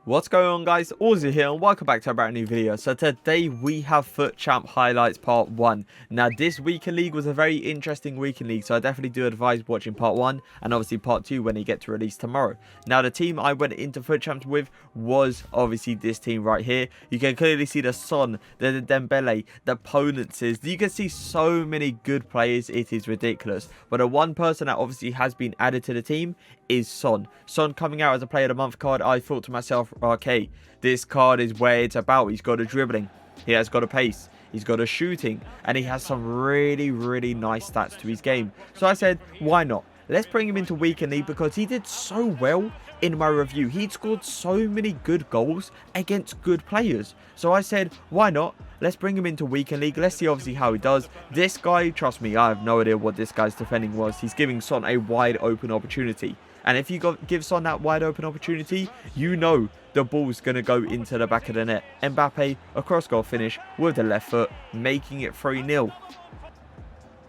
What's going on, guys? Auzio here and welcome back to a brand new video. So today we have FUT Champ highlights part 1. Now this weekend league was a very interesting weekend league, so I definitely do advise watching part 1 and obviously part 2 when they get to release tomorrow. Now the team I went into FUT Champs with was obviously this team right here. You can clearly see the Son, the Dembele, the opponents. You can see so many good players, it is ridiculous. But the one person that obviously has been added to the team is Son. Son coming out as a player of the month card. I thought to myself, okay, this card is where it's about. He's got a dribbling, he has got a pace, he's got a shooting, and he has some really nice stats to his game. So I said, why not? Let's bring him into weekend league because he did so well in my review. He'd scored so many good goals against good players. So I said, why not? Let's bring him into weekend league. Let's see obviously how he does. This guy, trust me, I have no idea what this guy's defending was. He's giving Son a wide open opportunity. And if you give Son that wide open opportunity, you know the ball's going to go into the back of the net. Mbappe, a cross goal finish with the left foot, making it 3-0.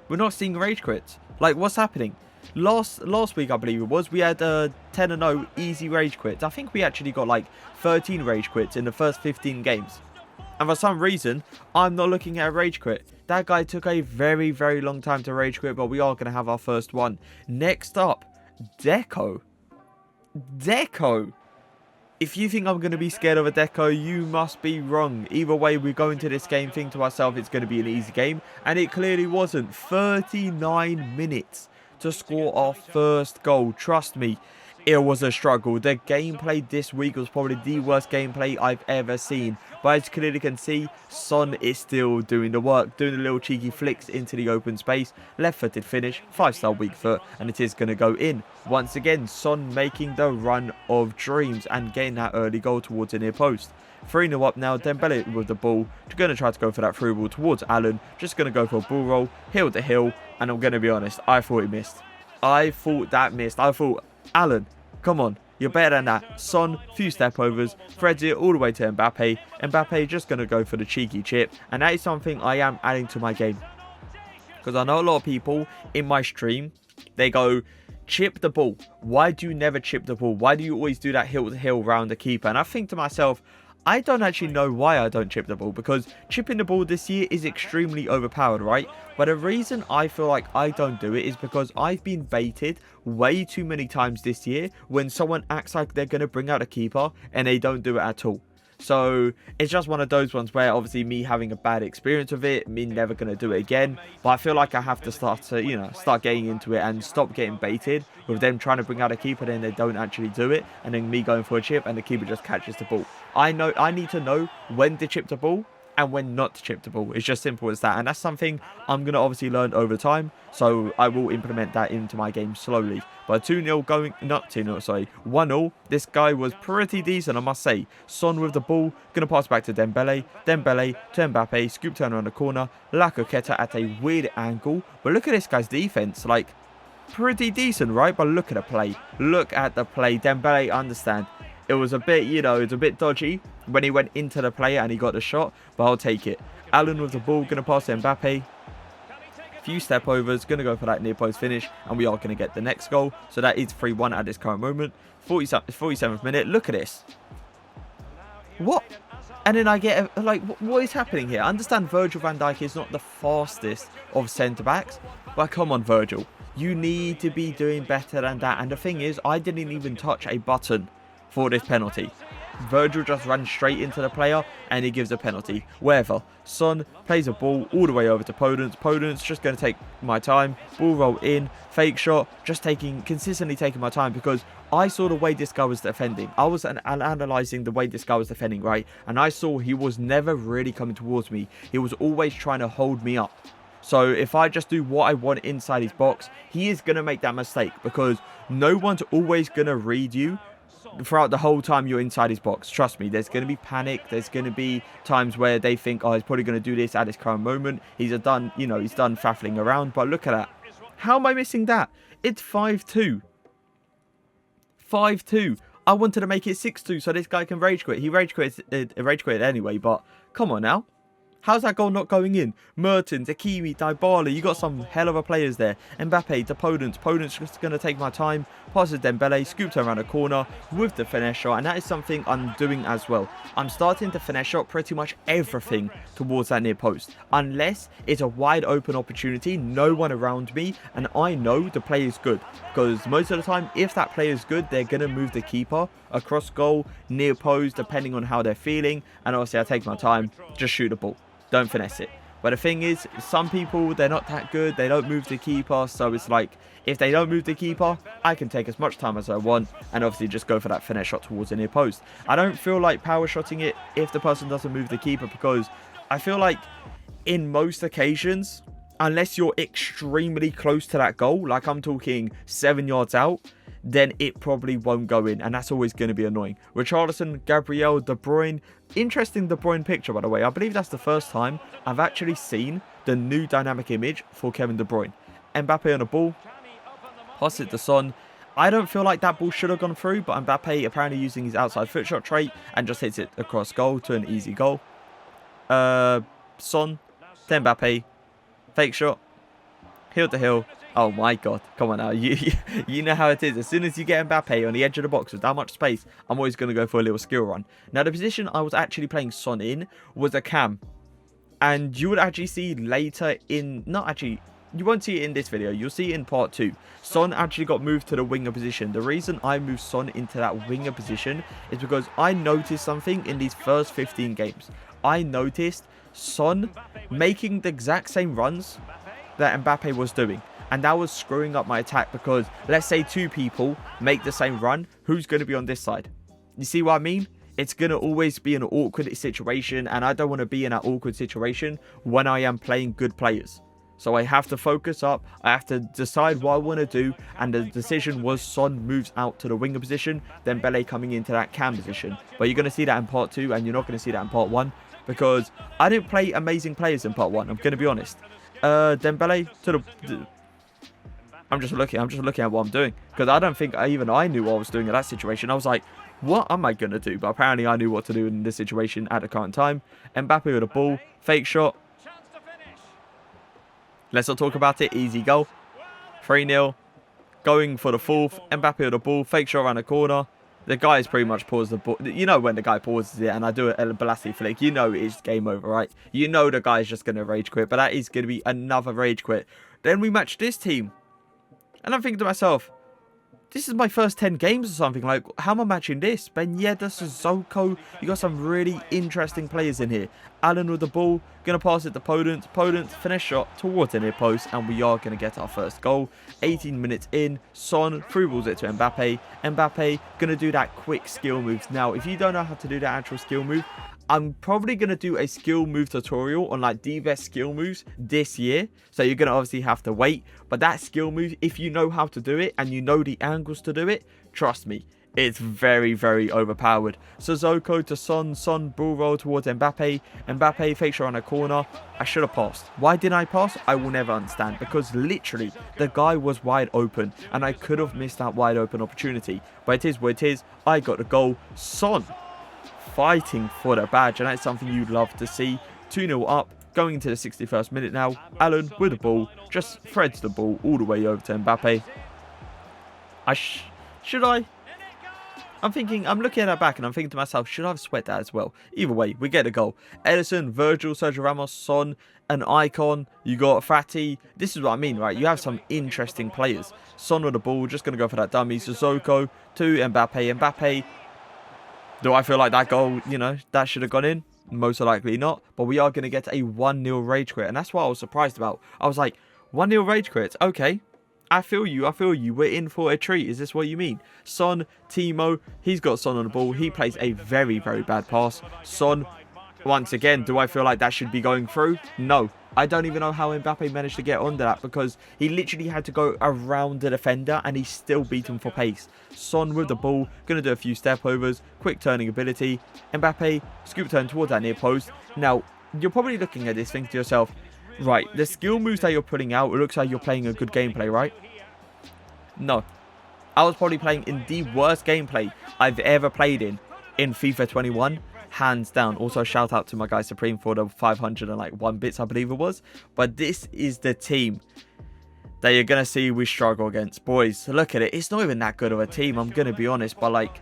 We're not seeing rage quits. Like, what's happening? Last week, I believe it was, we had 10-0 easy rage quits. I think we actually got like 13 rage quits in the first 15 games. And for some reason, I'm not looking at a rage quit. That guy took a very long time to rage quit, but we are going to have our first one. Next up, Deco. If you think I'm going to be scared of a Deco, you must be wrong. Either way, we go into this game thinking to ourselves it's going to be an easy game, and it clearly wasn't. 39 minutes to score our first goal. Trust me, it was a struggle. The gameplay this week was probably the worst gameplay I've ever seen. But as you clearly can see, Son is still doing the work, doing the little cheeky flicks into the open space. Left-footed finish, 5-star weak foot, and it is going to go in. Once again, Son making the run of dreams and getting that early goal towards the near post. 3-0 up now. Dembele with the ball. Going to try to go for that through ball towards Alan. Just going to go for a ball roll, heel to heel. And I'm going to be honest, I thought he missed. I thought that missed. I thought, Alan, come on, you're better than that. Son, few step overs, threads it all the way to Mbappe. Mbappe just going to go for the cheeky chip. And that is something I am adding to my game. Because I know a lot of people in my stream, they go, chip the ball. Why do you never chip the ball? Why do you always do that heel to heel round the keeper? And I think to myself, I don't actually know why I don't chip the ball, because chipping the ball this year is extremely overpowered, right? But the reason I feel like I don't do it is because I've been baited way too many times this year when someone acts like they're going to bring out a keeper and they don't do it at all. So it's just one of those ones where obviously me having a bad experience with it, me never going to do it again. But I feel like I have to start getting into it and stop getting baited with them trying to bring out a keeper, then they don't actually do it, and then me going for a chip and the keeper just catches the ball. I need to know when to chip the ball and when not to chip the ball. It's just simple as that, and that's something I'm going to obviously learn over time, so I will implement that into my game slowly. But 2-0 going, not 2-0, sorry, 1-0, this guy was pretty decent, I must say. Son with the ball, going to pass back to Dembele, Dembele to Mbappe, scoop turn around the corner, LAKEY at a weird angle, but look at this guy's defense, like, pretty decent, right? But look at the play, Dembele, I understand. It was a bit, it's a bit dodgy when he went into the player and he got the shot, but I'll take it. Alan with the ball, going to pass to Mbappe. Few step overs, going to go for that near post finish, and we are going to get the next goal. So that is 3-1 at this current moment. 47th minute, look at this. What? And then I get, what is happening here? I understand Virgil van Dijk is not the fastest of centre-backs, but come on, Virgil. You need to be doing better than that. And the thing is, I didn't even touch a button for this penalty. Virgil just ran straight into the player and he gives a penalty. Wherever Son plays a ball all the way over to Podence just going to take my time, ball roll in, fake shot, just consistently taking my time, because I saw the way this guy was defending. I was analysing the way this guy was defending, right? And I saw he was never really coming towards me. He was always trying to hold me up. So if I just do what I want inside his box, he is going to make that mistake, because no one's always going to read you throughout the whole time you're inside his box. Trust me, there's going to be panic. There's going to be times where they think, oh, he's probably going to do this at this current moment. He's done faffling around. But look at that. How am I missing that? It's 5-2. 5-2. I wanted to make it 6-2 so this guy can rage quit. He rage quit anyway, but come on now. How's that goal not going in? Mertens, Hakimi, Dybala, you got some hell of a players there. Mbappe to Podence. Podence just going to take my time. Passes Dembele, scoops around the corner with the finesse shot. And that is something I'm doing as well. I'm starting to finesse shot pretty much everything towards that near post. Unless it's a wide open opportunity, no one around me, and I know the play is good. Because most of the time, if that play is good, they're going to move the keeper across goal, near post, depending on how they're feeling. And obviously, I take my time, just shoot the ball. Don't finesse it. But the thing is, some people, they're not that good. They don't move the keeper. So it's like, if they don't move the keeper, I can take as much time as I want. And obviously just go for that finesse shot towards the near post. I don't feel like power shotting it if the person doesn't move the keeper. Because I feel like in most occasions, unless you're extremely close to that goal, like I'm talking 7 yards out, then it probably won't go in, and that's always going to be annoying. Richarlison, Gabriel, De Bruyne. Interesting De Bruyne picture, by the way. I believe that's the first time I've actually seen the new dynamic image for Kevin De Bruyne. Mbappe on the ball. Pass it to Son. I don't feel like that ball should have gone through, but Mbappe apparently using his outside foot shot trait and just hits it across goal to an easy goal. Son to Mbappe. Fake shot. Heel to heel. Oh my god, come on now, you know how it is. As soon as you get Mbappe on the edge of the box with that much space, I'm always going to go for a little skill run. Now, the position I was actually playing Son in was a cam. And you would actually see later in, not actually, you won't see it in this video, you'll see it in part 2. Son actually got moved to the winger position. The reason I moved Son into that winger position is because I noticed something in these first 15 games. I noticed Son making the exact same runs that Mbappe was doing. And that was screwing up my attack because let's say 2 people make the same run. Who's going to be on this side? You see what I mean? It's going to always be an awkward situation. And I don't want to be in that awkward situation when I am playing good players. So I have to focus up. I have to decide what I want to do. And the decision was Son moves out to the winger position. Then Dembele coming into that cam position. But you're going to see that in part 2. And you're not going to see that in part 1. Because I didn't play amazing players in part 1. I'm going to be honest. Dembele to the... I'm just looking at what I'm doing. Because I don't think even I knew what I was doing in that situation. I was like, what am I going to do? But apparently I knew what to do in this situation at the current time. Mbappe with a ball. Fake shot. Let's not talk about it. Easy goal. 3-0. Going for the 4th. Mbappe with a ball. Fake shot around the corner. The guy has pretty much paused the ball. You know when the guy pauses it and I do a Balassi flick. You know it's game over, right? You know the guy's just going to rage quit. But that is going to be another rage quit. Then we match this team. And I'm thinking to myself, this is my first 10 games or something. Like, how am I matching this? Ben Yedder, Sissoko. You got some really interesting players in here. Allen with the ball. Going to pass it to Podence. Podence, finesse shot towards the near post. And we are going to get our first goal. 18 minutes in. Son through balls it to Mbappe. Mbappe going to do that quick skill moves. Now, if you don't know how to do that actual skill move, I'm probably going to do a skill move tutorial on like the best skill moves this year. So you're going to obviously have to wait. But that skill move, if you know how to do it and you know the angles to do it, trust me, it's very, very overpowered. Sissoko to Son. Son ball roll towards Mbappe. Mbappe fake shot on a corner. I should have passed. Why didn't I pass? I will never understand. Because literally, the guy was wide open. And I could have missed that wide open opportunity. But it is what it is. I got the goal. Son fighting for the badge, and that's something you'd love to see. 2-0 up, going into the 61st minute now. Allen with the ball, just threads the ball all the way over to Mbappe. Should I? I'm looking at that back and I'm thinking to myself, should I have sweat that as well? Either way, we get a goal. Edison, Virgil, Sergio Ramos, Son, an icon. You got Fati. This is what I mean, right? You have some interesting players. Son with the ball, just going to go for that dummy. Sissoko to Mbappe. Mbappe. Do I feel like that goal, you know, that should have gone in? Most likely not. But we are going to get a 1-0 rage quit. And that's what I was surprised about. I was like, 1-0 rage quit. Okay. I feel you. We're in for a treat. Is this what you mean? Son, Timo. He's got Son on the ball. He plays a very, very bad pass. Son, once again, do I feel like that should be going through? No. I don't even know how Mbappe managed to get onto that because he literally had to go around the defender and he still beat him for pace. Son with the ball, going to do a few step overs, quick turning ability. Mbappe, scoop turn towards that near post. Now, you're probably looking at this thinking to yourself, right, the skill moves that you're putting out, it looks like you're playing a good gameplay, right? No. I was probably playing in the worst gameplay I've ever played in FIFA 21. hands down. Also, shout out to my guy Supreme for the 501 bits, I believe it was. But this is the team that you're going to see we struggle against. Boys, look at it. It's not even that good of a team, I'm going to be honest. But, like,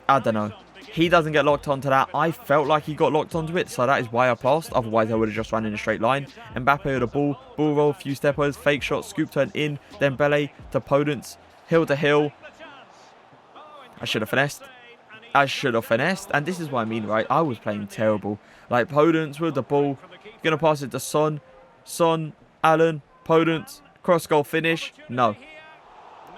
I don't know. He doesn't get locked onto that. I felt like he got locked onto it, so that is why I passed. Otherwise, I would have just run in a straight line. Mbappe with the ball roll, few steppers, fake shot, scoop turn in, Dembele to Podence, hill to hill. I should have finessed. And this is what I mean, right? I was playing terrible. Like, Podence with the ball, gonna pass it to Son, Allen, Podence, cross goal finish. No.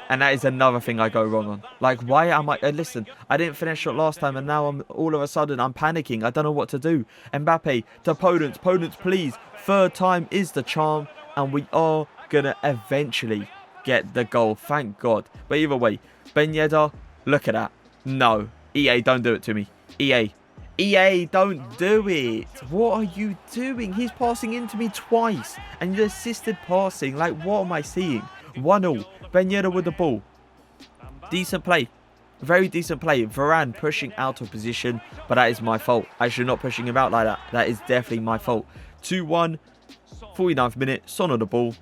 And that is another thing I go wrong on. Like, why am I... listen, I didn't finish shot last time, and now all of a sudden I'm panicking. I don't know what to do. Mbappe to Podence. Podence, please. Third time is the charm, and we are going to eventually get the goal. Thank God. But either way, Ben Yedder, look at that. No. EA, don't do it to me. EA, don't do it. What are you doing? He's passing into me twice, and you assisted passing. Like, what am I seeing? 1-0. Ben Yedder with the ball. Decent play. Very decent play. Varane pushing out of position, but that is my fault. I should not pushing him out like that. That is definitely my fault. 2-1. 49th minute. Son on the ball.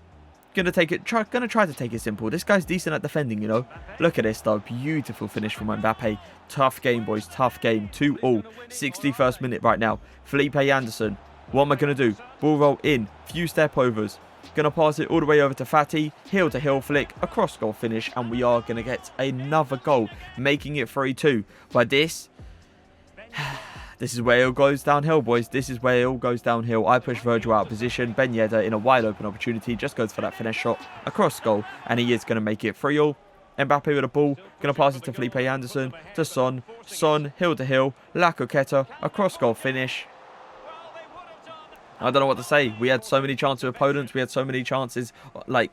Gonna try to take it simple. This guy's decent at defending, you know. Look at this though. Beautiful finish from Mbappe. Tough game, boys. Tough game. 2-2. 61st minute right now. Felipe Anderson. What am I gonna do? Ball roll in. Few step overs. Gonna pass it all the way over to Fatty. Heel to heel flick. A cross goal finish. And we are gonna get another goal. Making it 3-2. But this is where it all goes downhill, boys. This is where it all goes downhill. I push Virgil out of position. Ben Yedder in a wide open opportunity. Just goes for that finesse shot. A cross goal. And he is gonna make it 3-3. Mbappe with the ball. Gonna pass it to Felipe Anderson. To Son. Son. Heel to heel. LAKEY. A cross goal finish. I don't know what to say. We had so many chances with opponents. We had so many chances, like,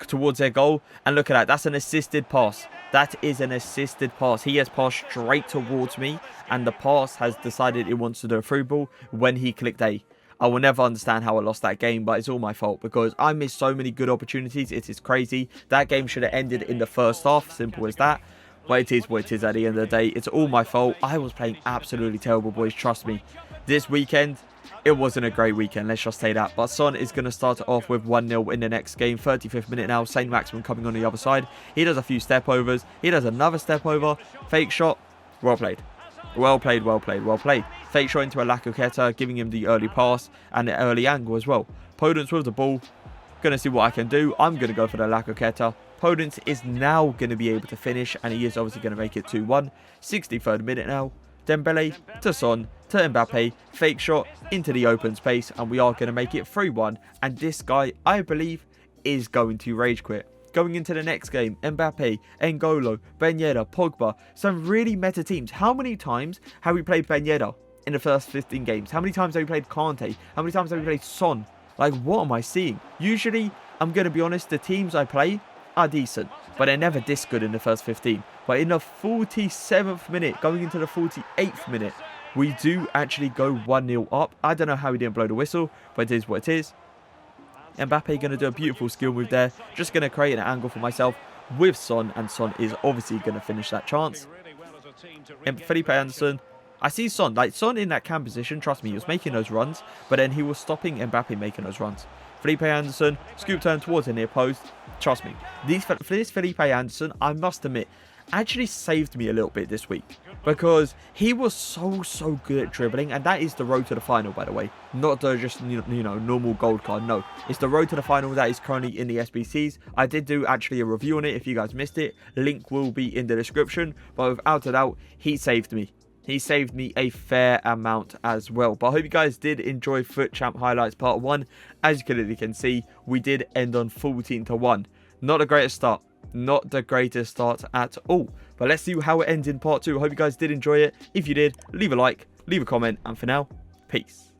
towards their goal. And look at that. That's an assisted pass. That is an assisted pass. He has passed straight towards me. And the pass has decided it wants to do a through ball when he clicked A. I will never understand how I lost that game, but it's all my fault because I missed so many good opportunities. It is crazy. That game should have ended in the first half. Simple as that. But it is what it is at the end of the day. It's all my fault. I was playing absolutely terrible, boys. Trust me. This weekend, it wasn't a great weekend, let's just say that. But Son is going to start it off with 1-0 in the next game. 35th minute now. Saint Maximin coming on the other side. He does a few step overs. He does another step over. Fake shot. Well played. Well played, well played, well played. Fake shot into a LAKEY, giving him the early pass and the early angle as well. Podence with the ball. Going to see what I can do. I'm going to go for the LAKEY. Podence is now going to be able to finish, and he is obviously going to make it 2-1. 63rd minute now. Dembele to Son to Mbappe. Fake shot into the open space, and we are going to make it 3-1. And this guy, I believe, is going to rage quit. Going into the next game, Mbappe, N'Golo, Ben Yedder, Pogba. Some really meta teams. How many times have we played Ben Yedder in the first 15 games? How many times have we played Kante? How many times have we played Son? Like, what am I seeing? Usually, I'm going to be honest, the teams I play are decent, but they're never this good in the first 15. But in the 47th minute, going into the 48th minute, we do actually go 1-0 up. I don't know how he didn't blow the whistle, but it is what it is. Mbappe going to do a beautiful skill move there. Just going to create an angle for myself with Son, and Son is obviously going to finish that chance. And Felipe Anderson, I see Son. Like, Son in that cam position, trust me, he was making those runs, but then he was stopping Mbappe making those runs. Felipe Anderson, scoop turn towards the near post. Trust me, this Felipe Anderson, I must admit, actually saved me a little bit this week because he was so good at dribbling, and that is the road to the final, by the way, not the just you know normal gold card. No, it's the road to the final that is currently in the SBCs. I did do actually a review on it. If you guys missed it, link will be in the description. But without a doubt, he saved me. He saved me a fair amount as well. But I hope you guys did enjoy FUT Champ Highlights Part 1. As you clearly can see, we did end on 14-1. Not the greatest start. Not the greatest start at all. But let's see how it ends in Part 2. I hope you guys did enjoy it. If you did, leave a like, leave a comment. And for now, peace.